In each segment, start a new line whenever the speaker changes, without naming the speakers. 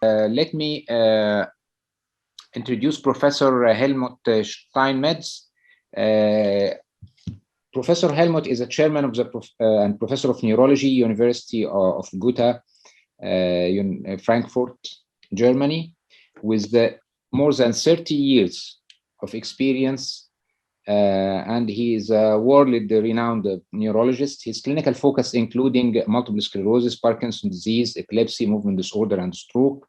Let me introduce Professor Helmuth Steinmetz. Professor Helmuth is a chairman of the and professor of neurology, University of Goethe, Frankfurt, Germany, with more than 30 years of experience. And he is a worldly renowned neurologist. His clinical focus including multiple sclerosis, Parkinson's disease, epilepsy, movement disorder, and stroke.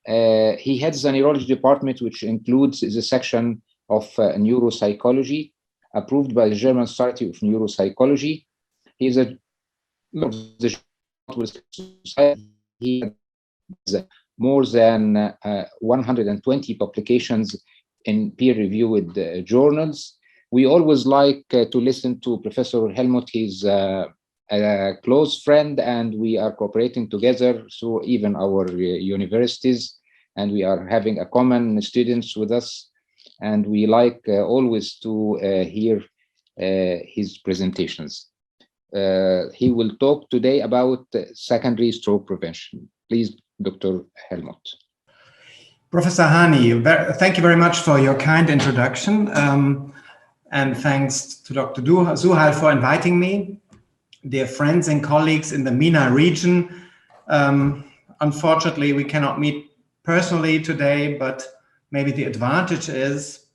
He heads the neurology department, which includes the section of neuropsychology, approved by the German Society of Neuropsychology. He is a he has more than 120 publications in peer-reviewed journals. We always like to listen to Professor Helmuth. He's a close friend, and we are cooperating together through even our universities, and we are having a common students with us, and we like always to hear his presentations. He will talk today about secondary stroke prevention. Please, Dr. Helmuth.
Professor Hani, thank you very much for your kind introduction, and thanks to Dr. Suhail for inviting me. Dear friends and colleagues in the MENA region, unfortunately we cannot meet personally today, but maybe the advantage is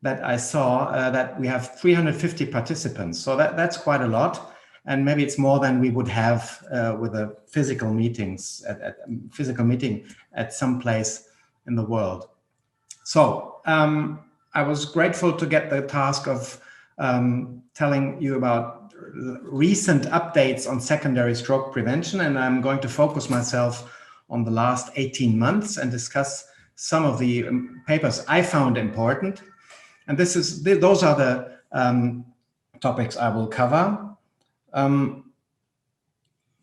that I saw that we have 350 participants, so that's quite a lot, and maybe it's more than we would have with a physical meetings physical meeting at some place in the world. So I was grateful to get the task of telling you about recent updates on secondary stroke prevention, and I'm going to focus myself on the last 18 months and discuss some of the papers I found important. And those are the topics I will cover.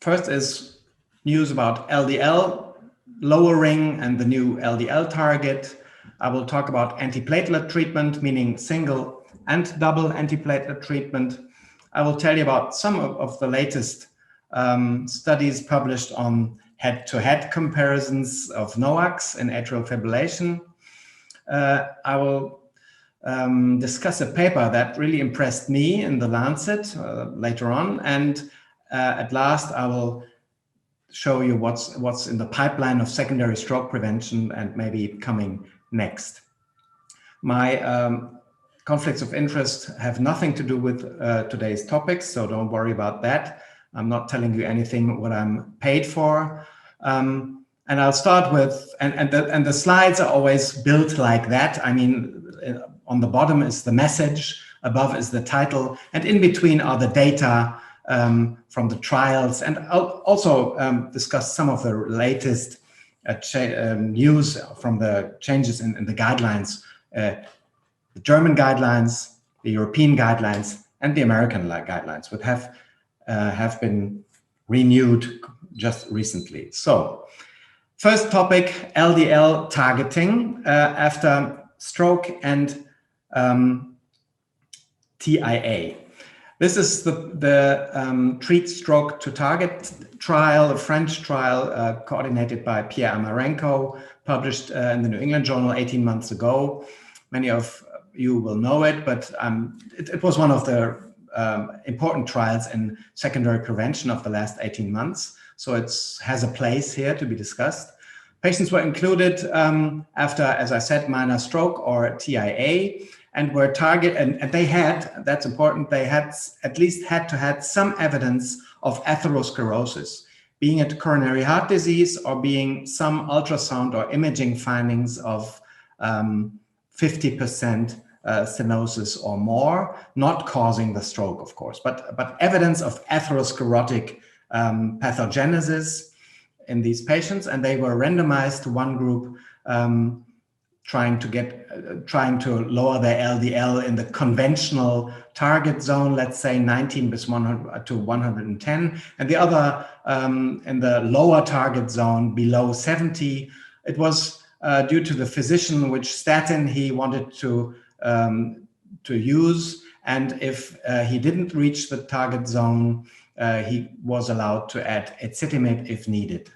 First is news about LDL lowering and the new LDL target. I will talk about antiplatelet treatment, meaning single and double antiplatelet treatment. I will tell you about some of the latest studies published on head-to-head comparisons of NOACs and atrial fibrillation. I will discuss a paper that really impressed me in the Lancet later on, and at last I will show you what's in the pipeline of secondary stroke prevention and maybe coming next. My conflicts of interest have nothing to do with today's topics, so don't worry about that. I'm not telling you anything what I'm paid for. And I'll start with, and the slides are always built like that. I mean, on the bottom is the message, above is the title, and in between are the data from the trials, and I'll also discuss some of the latest news from the changes in the guidelines, the German guidelines, the European guidelines, and the American guidelines, which have been renewed just recently. So, first topic, LDL targeting after stroke and TIA. This is the Treat Stroke to Target trial, a French trial coordinated by Pierre Amarenko, published in the New England Journal 18 months ago. Many of you will know it, but it was one of the important trials in secondary prevention of the last 18 months. So it has a place here to be discussed. Patients were included after, as I said, minor stroke or TIA, and were targeted, and they had, that's important, they had at least had to have some evidence of atherosclerosis, being it coronary heart disease or being some ultrasound or imaging findings of 50% stenosis or more, not causing the stroke, of course, but evidence of atherosclerotic pathogenesis in these patients, and they were randomized to one group trying to lower their LDL in the conventional target zone, let's say 19 to 110, and the other in the lower target zone below 70. It was due to the physician which statin he wanted to use, and if he didn't reach the target zone, he was allowed to add ezetimibe if needed.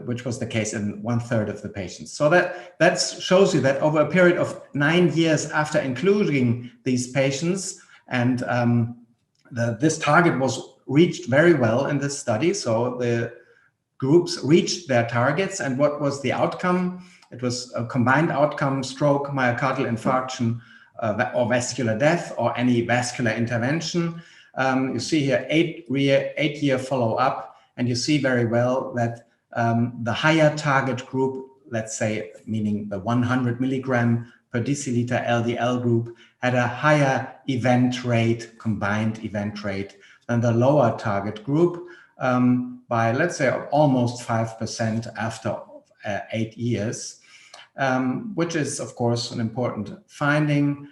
which was the case in 1/3 of the patients. So that shows you that over a period of 9 years after including these patients, and this target was reached very well in this study. So the groups reached their targets, and what was the outcome? It was a combined outcome: stroke, myocardial infarction, or vascular death, or any vascular intervention. You see here 8-year follow-up, and you see very well that the higher target group, let's say, meaning the 100 milligram per deciliter LDL group, had a higher event rate, combined event rate, than the lower target group by, let's say, almost 5% after 8 years, which is, of course, an important finding.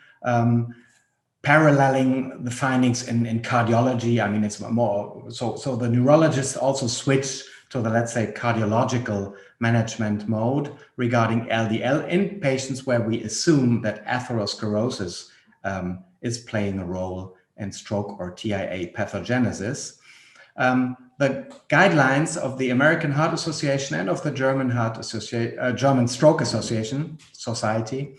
Paralleling the findings in cardiology, I mean, it's more, so the neurologists also switched to the, let's say, cardiological management mode regarding LDL in patients where we assume that atherosclerosis is playing a role in stroke or TIA pathogenesis. The guidelines of the American Heart Association and of the German German Stroke Association Society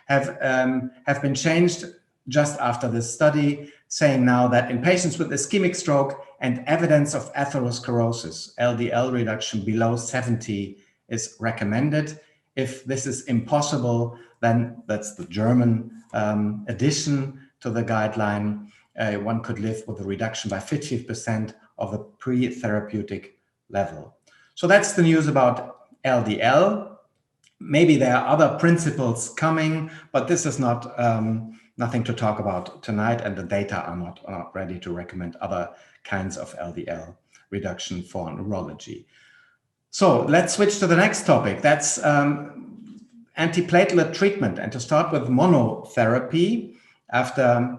have been changed just after this study, saying now that in patients with ischemic stroke and evidence of atherosclerosis, LDL reduction below 70 is recommended. If this is impossible, then that's the German addition to the guideline. One could live with a reduction by 50% of the pre-therapeutic level. So that's the news about LDL. Maybe there are other principles coming, but this is not nothing to talk about tonight, and the data are not ready to recommend other kinds of LDL reduction for neurology. So let's switch to the next topic. That's antiplatelet treatment. And to start with monotherapy after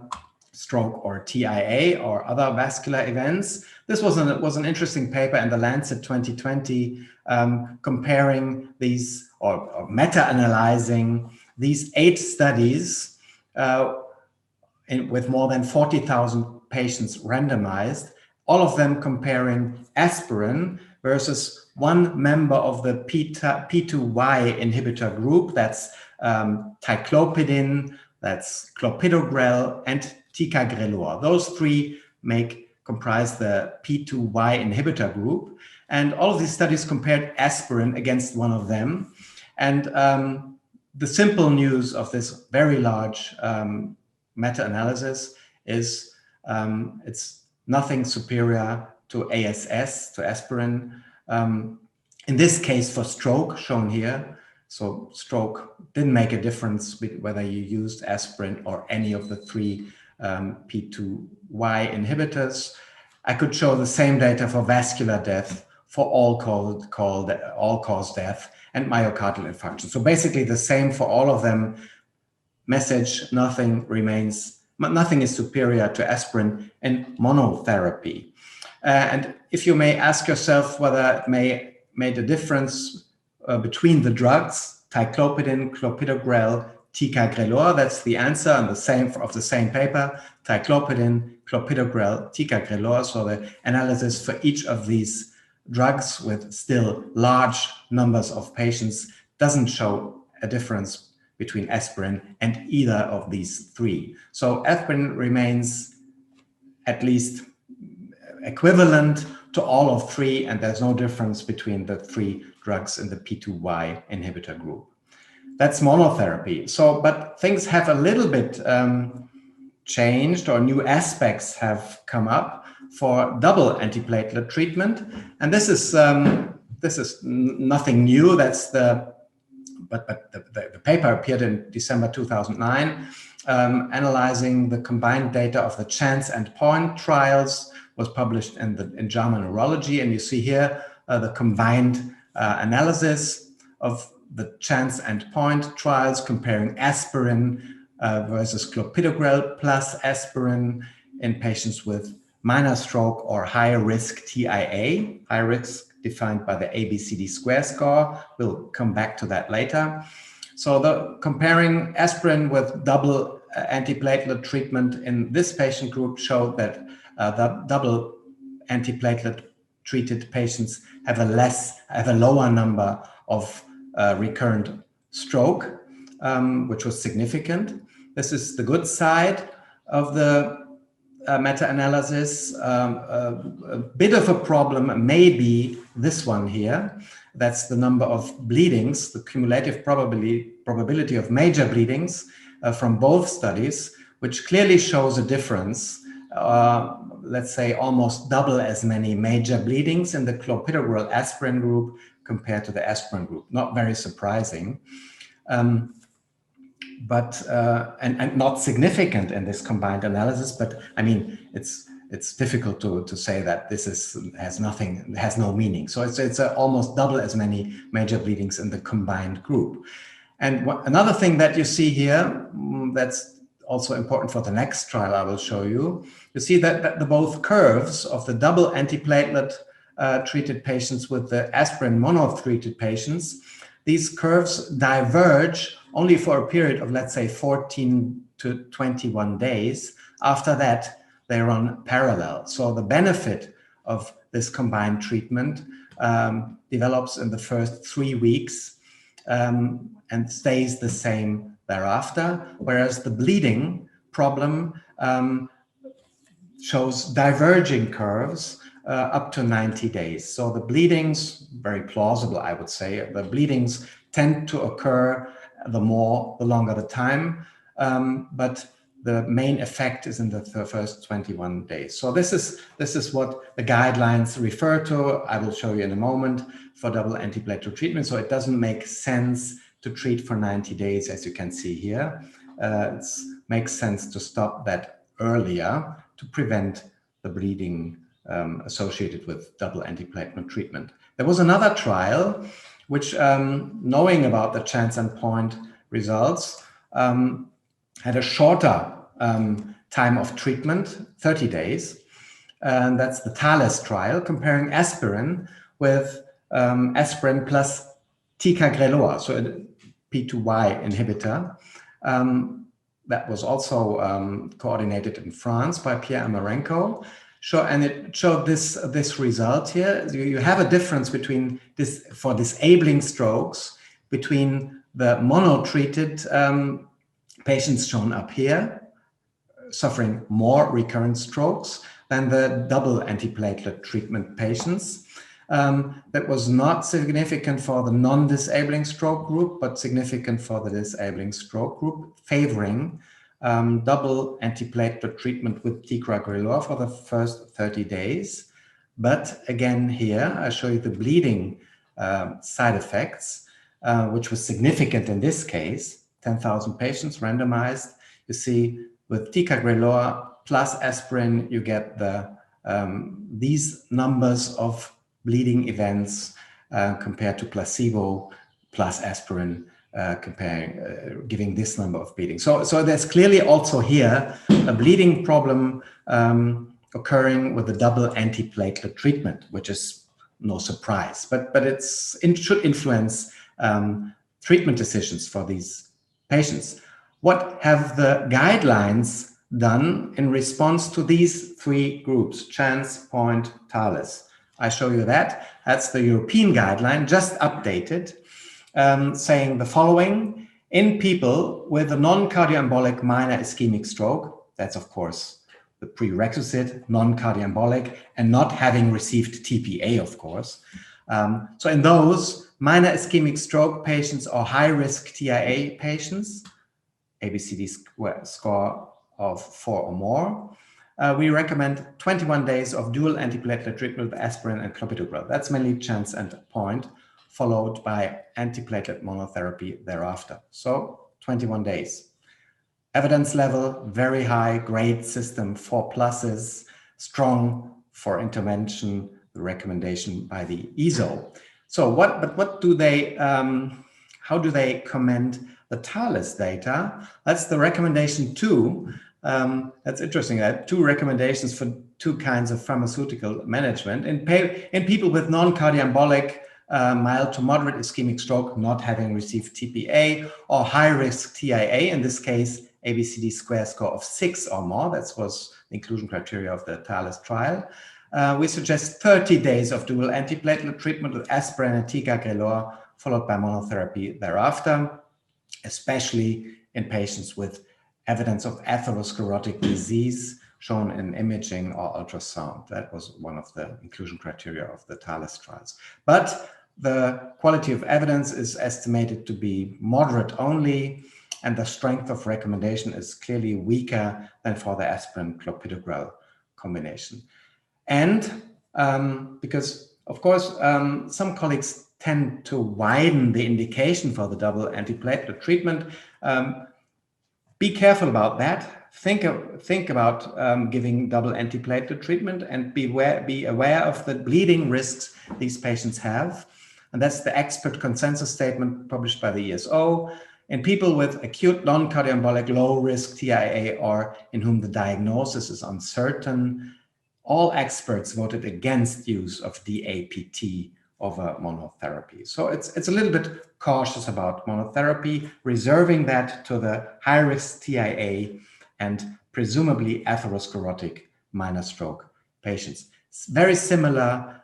stroke or TIA or other vascular events. This was an interesting paper in the Lancet 2020 comparing these or meta-analyzing these 8 studies with more than 40,000 patients randomized, all of them comparing aspirin versus one member of the P2Y inhibitor group, that's ticlopidin, that's clopidogrel, and ticagrelor. Those 3 comprise the P2Y inhibitor group. And all of these studies compared aspirin against one of them. And the simple news of this very large meta-analysis is it's nothing superior to ASS, to aspirin. In this case for stroke, shown here. So stroke didn't make a difference whether you used aspirin or any of the 3 P2Y inhibitors. I could show the same data for vascular death, for all-cause death, and myocardial infarction. So basically the same for all of them. Message: nothing is superior to aspirin in monotherapy. And if you may ask yourself whether it made a difference between the drugs, ticlopidin, clopidogrel, ticagrelor, that's the answer, and the same of the same paper, ticlopidin, clopidogrel, ticagrelor. So the analysis for each of these drugs with still large numbers of patients doesn't show a difference between aspirin and either of these 3. So aspirin remains at least equivalent to all of 3, and there's no difference between the 3 drugs in the P2Y inhibitor group. That's monotherapy. So, but things have a little bit changed, or new aspects have come up for double antiplatelet treatment. And this is nothing new. That's the paper appeared in December 2009, analyzing the combined data of the CHANCE and POINT trials, was published in JAMA Neurology. And you see here the combined analysis of the CHANCE and POINT trials comparing aspirin versus clopidogrel plus aspirin in patients with minor stroke or high-risk TIA, high risk defined by the ABCD square score. We'll come back to that later. So the comparing aspirin with double antiplatelet treatment in this patient group showed that the double antiplatelet treated patients have a lower number of recurrent stroke, which was significant. This is the good side of the meta-analysis. A bit of a problem may be this one here. That's the number of bleedings, the cumulative probability of major bleedings from both studies, which clearly shows a difference. Let's say almost double as many major bleedings in the clopidogrel aspirin group compared to the aspirin group. Not very surprising. But not significant in this combined analysis. But I mean, it's difficult to say that this has no meaning. So it's almost double as many major bleedings in the combined group. And another thing that you see here that's also important for the next trial I will show you. You see that the both curves of the double antiplatelet treated patients with the aspirin mono treated patients, these curves diverge only for a period of, let's say, 14 to 21 days. After that, they run parallel. So the benefit of this combined treatment develops in the first 3 weeks and stays the same thereafter, whereas the bleeding problem shows diverging curves up to 90 days. So the bleedings, very plausible, I would say, the bleedings tend to occur the longer the time, but the main effect is in the first 21 days. So this is what the guidelines refer to. I will show you in a moment for double antiplatelet treatment. So it doesn't make sense to treat for 90 days, as you can see here. It makes sense to stop that earlier to prevent the bleeding associated with double antiplatelet treatment. There was another trial which, knowing about the chance and point results, had a shorter time of treatment, 30 days. And that's the TALES trial, comparing aspirin with aspirin plus ticagrelor, so a P2Y inhibitor. That was also coordinated in France by Pierre Amarenko. And it showed this result here. You have a difference between this, for disabling strokes, between the mono-treated patients shown up here, suffering more recurrent strokes than the double antiplatelet treatment patients. That was not significant for the non-disabling stroke group, but significant for the disabling stroke group, favoring double antiplatelet treatment with ticagrelor for the first 30 days. But again, here I show you the bleeding side effects, which was significant in this case, 10,000 patients randomized. You see with ticagrelor plus aspirin, you get these numbers of bleeding events compared to placebo plus aspirin, giving this number of bleeding. So there's clearly also here a bleeding problem occurring with the double antiplatelet treatment, which is no surprise, but it should influence treatment decisions for these patients. What have the guidelines done in response to these three groups, chance, point, TALES? I show you that. That's the European guideline, just updated, saying the following: in people with a non-cardioembolic minor ischemic stroke, that's of course the prerequisite, non-cardioembolic, and not having received TPA, of course. So in those minor ischemic stroke patients or high-risk TIA patients, ABCD score of 4 or more, we recommend 21 days of dual antiplatelet treatment with aspirin and clopidogrel. That's mainly chance and point, followed by antiplatelet monotherapy thereafter. So 21 days. Evidence level, very high, great system, 4+, strong for intervention, the recommendation by the ESO. So what do they, how do they comment the TALES data? That's the recommendation 2. That's interesting. I had 2 recommendations for 2 kinds of pharmaceutical management. In people with non-cardioembolic, mild to moderate ischemic stroke, not having received TPA, or high-risk TIA, in this case, ABCD square score of 6 or more. That was the inclusion criteria of the TALES trial. we suggest 30 days of dual antiplatelet treatment with aspirin and ticagrelor, followed by monotherapy thereafter, especially in patients with evidence of atherosclerotic disease shown in imaging or ultrasound. That was one of the inclusion criteria of the Thales trials. But the quality of evidence is estimated to be moderate only, and the strength of recommendation is clearly weaker than for the aspirin-clopidogrel combination. And because, of course, some colleagues tend to widen the indication for the double antiplatelet treatment. Be careful about that. Think about giving double antiplatelet treatment, and be aware of the bleeding risks these patients have. And that's the expert consensus statement published by the ESO. In people with acute non-cardioembolic low-risk TIA, or in whom the diagnosis is uncertain, all experts voted against use of DAPT over monotherapy. So it's a little bit cautious about monotherapy, reserving that to the high-risk TIA and presumably atherosclerotic minor stroke patients. It's very similar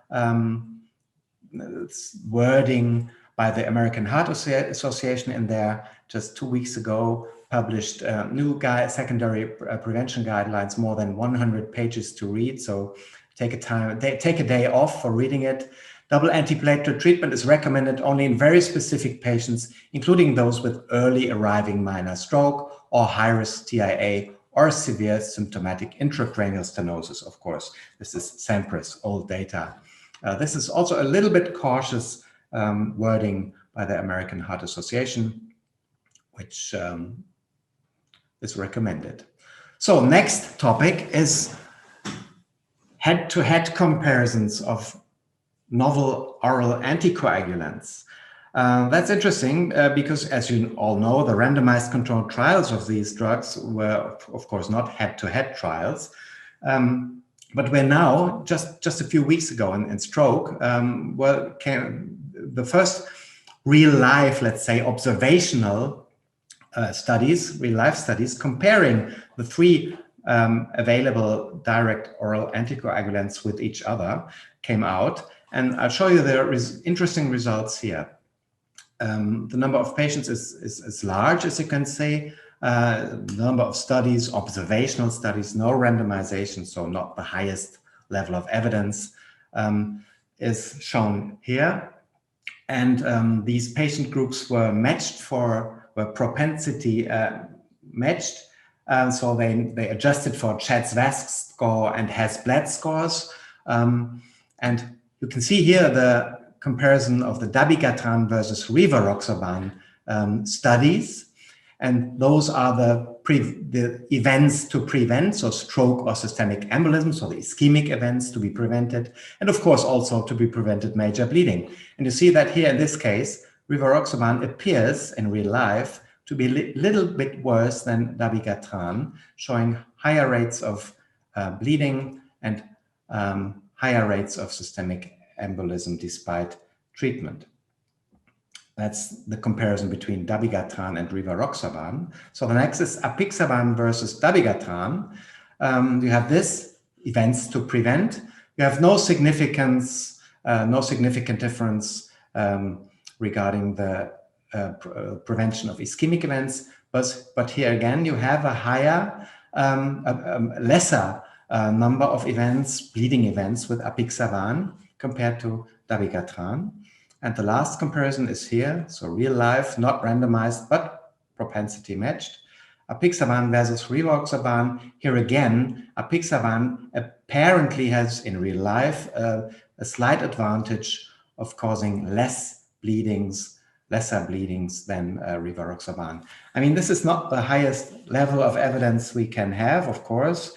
wording by the American Heart Association in their just 2 weeks ago published new secondary prevention guidelines, more than 100 pages to read. So take a day off for reading it. Double antiplatelet treatment is recommended only in very specific patients, including those with early arriving minor stroke or high-risk TIA or severe symptomatic intracranial stenosis. Of course, this is Sampras, old data. This is also a little bit cautious wording by the American Heart Association, which is recommended. So next topic is head-to-head comparisons of novel oral anticoagulants. That's interesting because, as you all know, the randomized controlled trials of these drugs were, of course, not head-to-head trials. But we're now, just a few weeks ago in stroke, the first real-life, let's say, observational studies, real-life studies, comparing the three available direct oral anticoagulants with each other came out. And I'll show you the interesting results here. The number of patients is large, as you can see. The number of studies, observational studies, no randomization, so not the highest level of evidence, is shown here. And these patient groups were matched were propensity matched. So they adjusted for CHADS-VASc score and HAS-BLED scores. And you can see here the comparison of the dabigatran versus rivaroxaban studies. And those are the events to prevent, so stroke or systemic embolism, so the ischemic events to be prevented, and of course also to be prevented major bleeding. And you see that here in this case, rivaroxaban appears in real life to be a little bit worse than dabigatran, showing higher rates of bleeding and higher rates of systemic embolism despite treatment. That's the comparison between dabigatran and rivaroxaban. So the next is apixaban versus dabigatran. You have this, events to prevent. You have no significant difference regarding the prevention of ischemic events. But here again, you have a higher, lesser number of events, bleeding events with apixaban compared to dabigatran. And the last comparison is here. So real life, not randomized, but propensity matched. Apixaban versus rivaroxaban. Here again, apixaban apparently has in real life a slight advantage of causing lesser bleedings than rivaroxaban. I mean, this is not the highest level of evidence we can have, of course.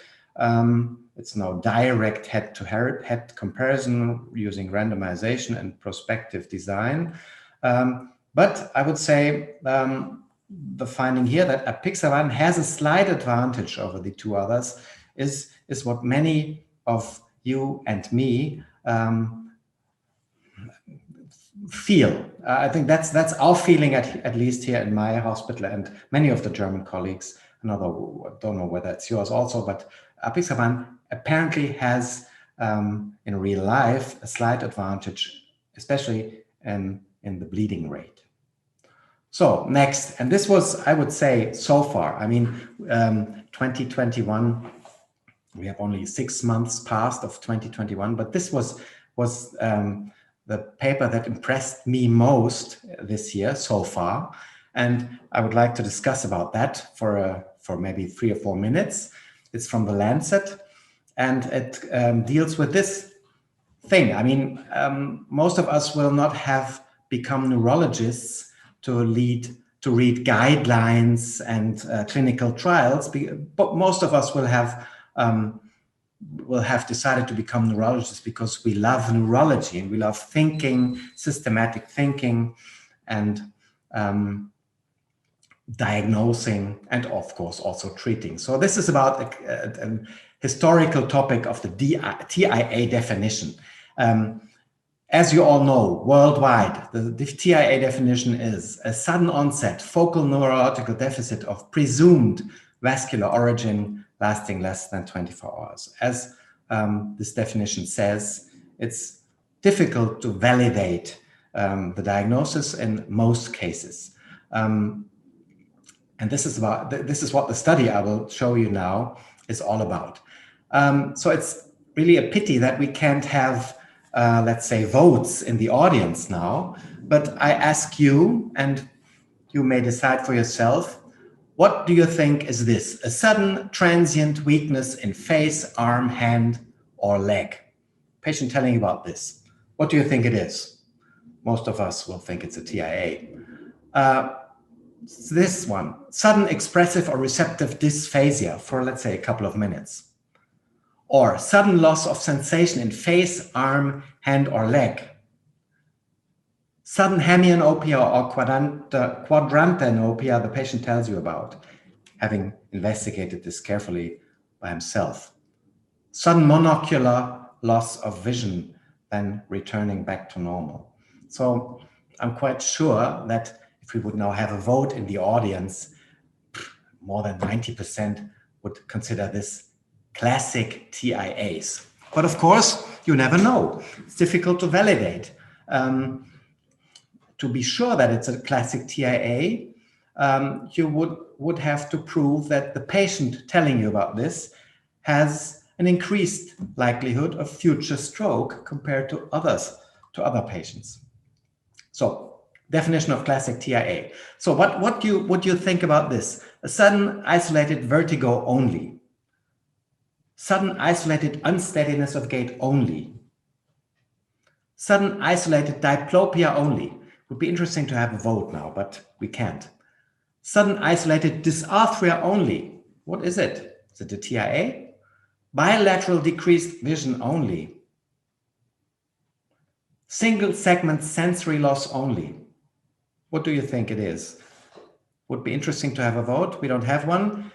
It's no direct head-to-head comparison using randomization and prospective design. But I would say the finding here that apixaban has a slight advantage over the two others is what many of you and me feel. I think that's our feeling, at least here in my hospital and many of the German colleagues. I don't know whether it's yours also, but apixaban apparently has in real life a slight advantage, especially in the bleeding rate. So next, and this was, I would say, so far, I mean, 2021, we have only 6 months past of 2021, but this was the paper that impressed me most this year so far. And I would like to discuss about that for maybe 3 or 4 minutes. It's from the Lancet, and it deals with this thing. I mean, most of us will not have become neurologists to read guidelines and clinical trials, but most of us will have decided to become neurologists because we love neurology and we love thinking, systematic thinking, and diagnosing, and of course also treating. So this is about a historical topic of the TIA definition. As you all know, worldwide, the TIA definition is a sudden onset focal neurological deficit of presumed vascular origin lasting less than 24 hours. As this definition says, it's difficult to validate the diagnosis in most cases. And this is what the study I will show you now is all about. So it's really a pity that we can't have, let's say, votes in the audience now, but I ask you, and you may decide for yourself, what do you think is this? A sudden transient weakness in face, arm, hand, or leg? Patient telling you about this. What do you think it is? Most of us will think it's a TIA. This one, sudden expressive or receptive dysphasia for, let's say, a couple of minutes. Or sudden loss of sensation in face, arm, hand, or leg. Sudden hemianopia or quadrantanopia, the patient tells you about, having investigated this carefully by himself. Sudden monocular loss of vision, then returning back to normal. So I'm quite sure that if we would now have a vote in the audience, more than 90% would consider this classic TIAs. But of course, you never know. It's difficult to validate. To be sure that it's a classic TIA, you would have to prove that the patient telling you about this has an increased likelihood of future stroke compared to other patients. So, definition of classic TIA. So what do you think about this? A sudden isolated vertigo only. Sudden isolated unsteadiness of gait only. Sudden isolated diplopia only. Would be interesting to have a vote now, but we can't. Sudden isolated dysarthria only. What is it? Is it a TIA? Bilateral decreased vision only. Single segment sensory loss only. What do you think it is? Would be interesting to have a vote. We don't have one.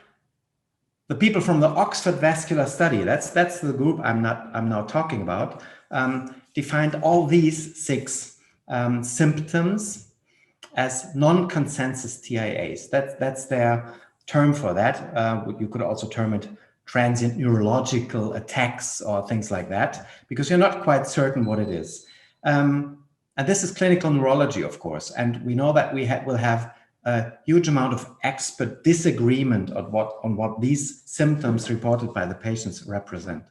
The people from the Oxford Vascular Study, that's the group I'm now talking about, defined all these 6 symptoms as non-consensus TIAs. That's their term for that. You could also term it transient neurological attacks or things like that, because you're not quite certain what it is. And this is clinical neurology, of course, and we know that we will have a huge amount of expert disagreement on what these symptoms reported by the patients represent.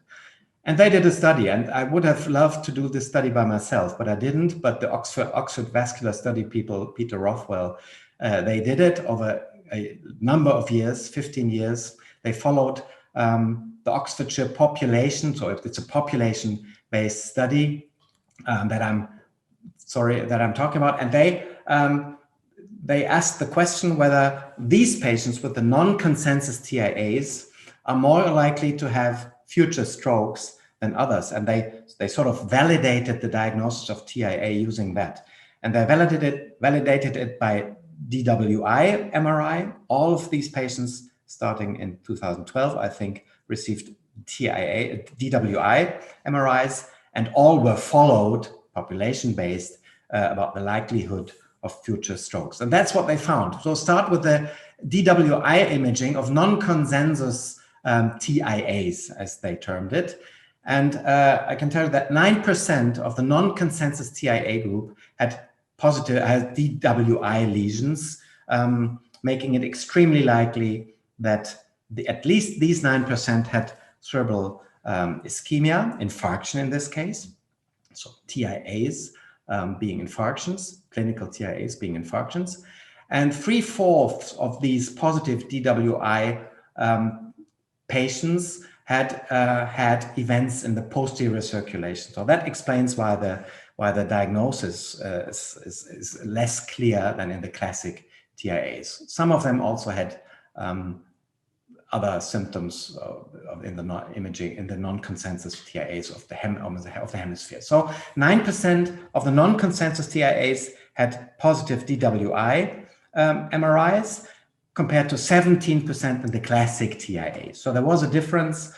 And they did a study, and I would have loved to do this study by myself, but I didn't. But the Oxford Vascular Study people, Peter Rothwell, they did it over a number of years, 15 years. They followed the Oxfordshire population, so it's a population-based study that I'm talking about, and they asked the question whether these patients with the non-consensus TIAs are more likely to have future strokes than others. And they sort of validated the diagnosis of TIA using that. And they validated it by DWI MRI. All of these patients, starting in 2012, I think, received DWI MRIs, and all were followed, population-based, about the likelihood of future strokes. And that's what they found. So start with the DWI imaging of non-consensus TIAs, as they termed it. And I can tell you that 9% of the non-consensus TIA group had DWI lesions, making it extremely likely that at least these 9% had cerebral ischemia, infarction in this case. So TIAs being infarctions, clinical TIAs being infarctions. And 3/4 of these positive DWI patients had events in the posterior circulation. So that explains why the diagnosis is less clear than in the classic TIAs. Some of them also had other symptoms in the imaging in the non-consensus TIAs of the hemisphere. So 9% of the non-consensus TIAs had positive DWI MRIs, compared to 17% in the classic TIA. So there was a difference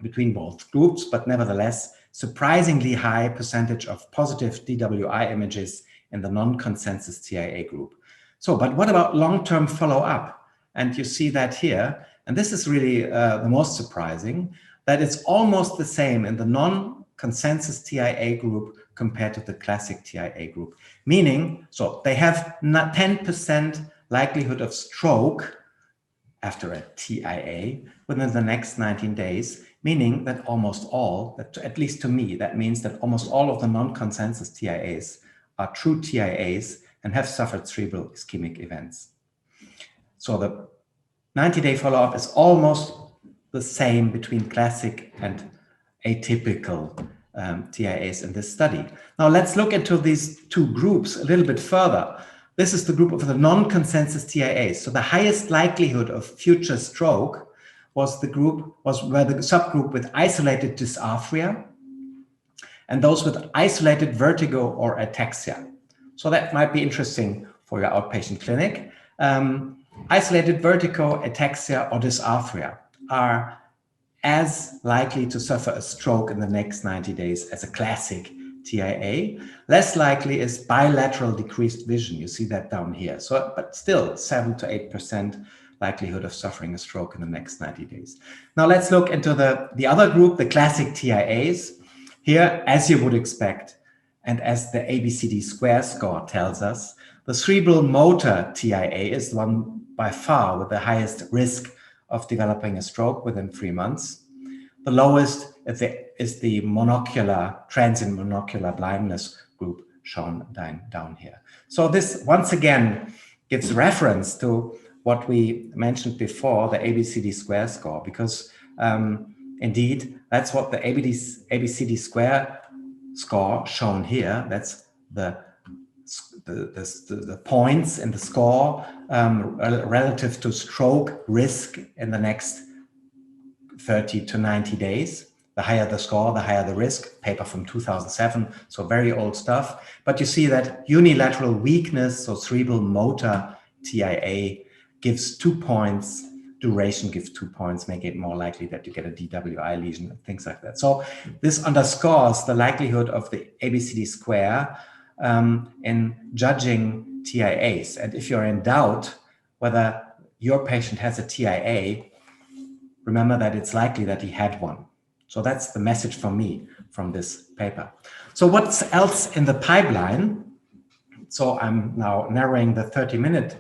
between both groups, but nevertheless, surprisingly high percentage of positive DWI images in the non-consensus TIA group. So, but what about long-term follow-up? And you see that here, and this is really the most surprising, that it's almost the same in the non-consensus TIA group compared to the classic TIA group. Meaning, so they have 10% likelihood of stroke after a TIA within the next 19 days, meaning that almost all, at least to me, that means that almost all of the non-consensus TIAs are true TIAs and have suffered cerebral ischemic events. So the 90-day follow-up is almost the same between classic and atypical TIAs in this study. Now let's look into these two groups a little bit further. This is the group of the non-consensus TIAs. So the highest likelihood of future stroke was the subgroup with isolated dysarthria and those with isolated vertigo or ataxia. So that might be interesting for your outpatient clinic. Isolated vertigo, ataxia, or dysarthria are as likely to suffer a stroke in the next 90 days as a classic TIA. Less likely is bilateral decreased vision. You see that down here. So, but still 7 to 8% likelihood of suffering a stroke in the next 90 days. Now let's look into the other group, the classic TIAs. Here, as you would expect, and as the ABCD square score tells us, the cerebral motor TIA is the one by far with the highest risk of developing a stroke within 3 months. The lowest is the monocular, transient monocular blindness group shown down here. So this once again gives reference to what we mentioned before, the ABCD square score, because indeed that's what the ABCD square score shown here, that's the points in the score relative to stroke risk in the next 30 to 90 days. The higher the score, the higher the risk. Paper from 2007, so very old stuff. But you see that unilateral weakness, so cerebral motor TIA, gives 2 points. Duration gives 2 points, making it more likely that you get a DWI lesion and things like that. So this underscores the likelihood of the ABCD square in judging TIAs. And if you're in doubt whether your patient has a TIA, remember that it's likely that he had one. So that's the message from me from this paper. So what's else in the pipeline? So I'm now narrowing the 30-minute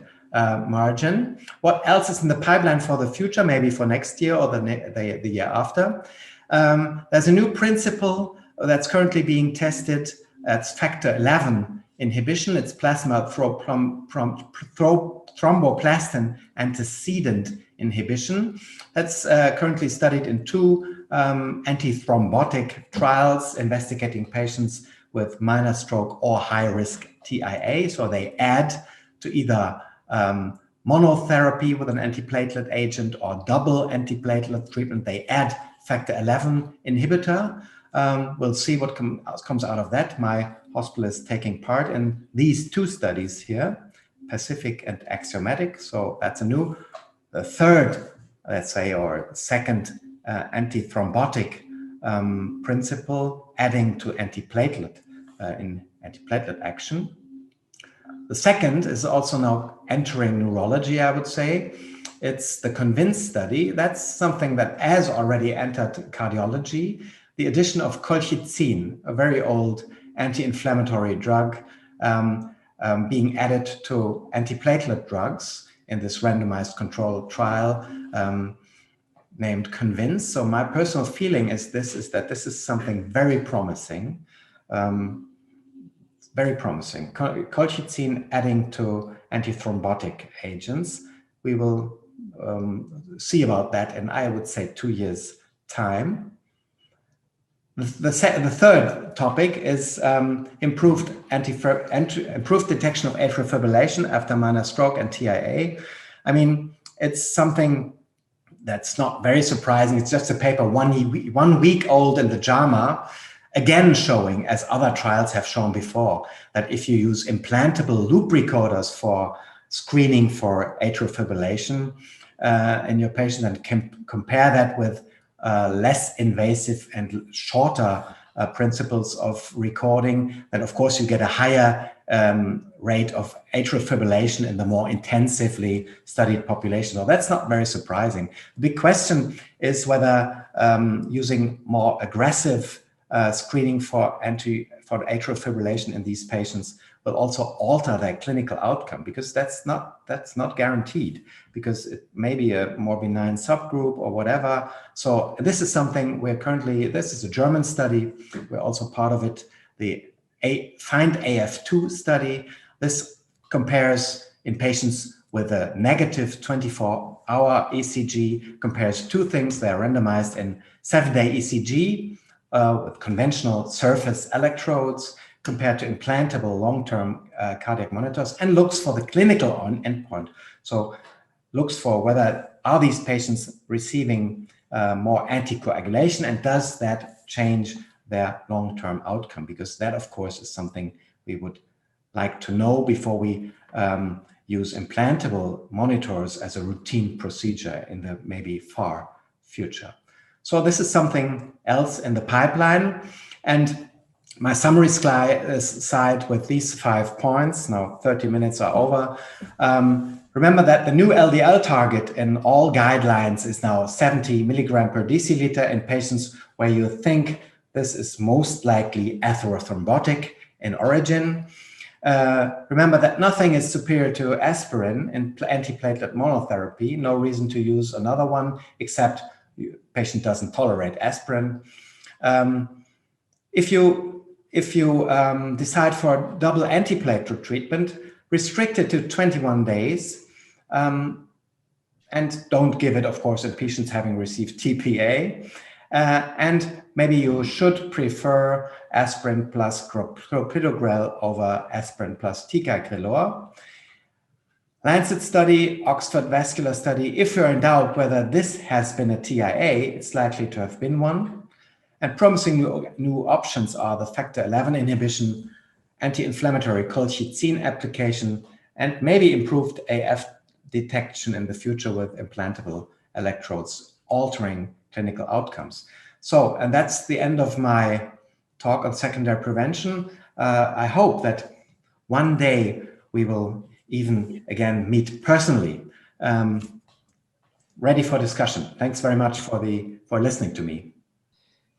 margin. What else is in the pipeline for the future, maybe for next year or the year after? There's a new principle that's currently being tested. It's factor 11 inhibition. It's plasma thromboplastin antecedent inhibition. That's currently studied in 2 antithrombotic trials investigating patients with minor stroke or high-risk TIA. So they add to either monotherapy with an antiplatelet agent or double antiplatelet treatment. They add factor 11 inhibitor. We'll see what comes out of that. My hospital is taking part in these 2 studies here, Pacific and Axiomatic. So that's the third, let's say, or second antithrombotic principle, adding to antiplatelet in antiplatelet action. The second is also now entering neurology, I would say. it's the CONVINCE study. That's something that has already entered cardiology. The addition of colchicine, a very old anti-inflammatory drug, being added to antiplatelet drugs in this randomized controlled trial named CONVINCE. So my personal feeling is that this is something very promising. Very promising. Colchicine adding to antithrombotic agents. We will see about that in, I would say, 2 years' time. The third topic is improved detection of atrial fibrillation after minor stroke and TIA. I mean, it's something that's not very surprising. It's just a paper 1 week old in the JAMA, again showing, as other trials have shown before, that if you use implantable loop recorders for screening for atrial fibrillation in your patient and can compare that with less invasive and shorter principles of recording, then of course you get a higher rate of atrial fibrillation in the more intensively studied population. So that's not very surprising. The big question is whether using more aggressive screening for atrial fibrillation in these patients will also alter their clinical outcome, because that's not guaranteed, because it may be a more benign subgroup or whatever. So this is something this is a German study. We're also part of it, the FIND AF2 study. This compares in patients with a negative 24-hour ECG, compares two things. They are randomized in 7-day ECG with conventional surface electrodes compared to implantable long-term cardiac monitors, and looks for the clinical endpoint. So looks for whether are these patients receiving more anticoagulation, and does that change their long-term outcome? Because that, of course, is something we would like to know before we use implantable monitors as a routine procedure in the maybe far future. So this is something else in the pipeline. And my summary slide with these 5 points, now 30 minutes are over. Remember that the new LDL target in all guidelines is now 70 milligram per deciliter in patients where you think this is most likely atherothrombotic in origin. Remember that nothing is superior to aspirin in antiplatelet monotherapy. No reason to use another one, except the patient doesn't tolerate aspirin. If you decide for double antiplatelet treatment, restrict it to 21 days, and don't give it, of course, in patients having received TPA. And maybe you should prefer aspirin plus clopidogrel over aspirin plus ticagrelor. Lancet study, Oxford Vascular study. If you're in doubt whether this has been a TIA, it's likely to have been one. And promising new options are the factor 11 inhibition, anti-inflammatory colchicine application, and maybe improved AF detection in the future with implantable electrodes, altering clinical outcomes. So, and that's the end of my talk on secondary prevention. I hope that one day we will even again meet personally. Ready for discussion. Thanks very much for listening to me.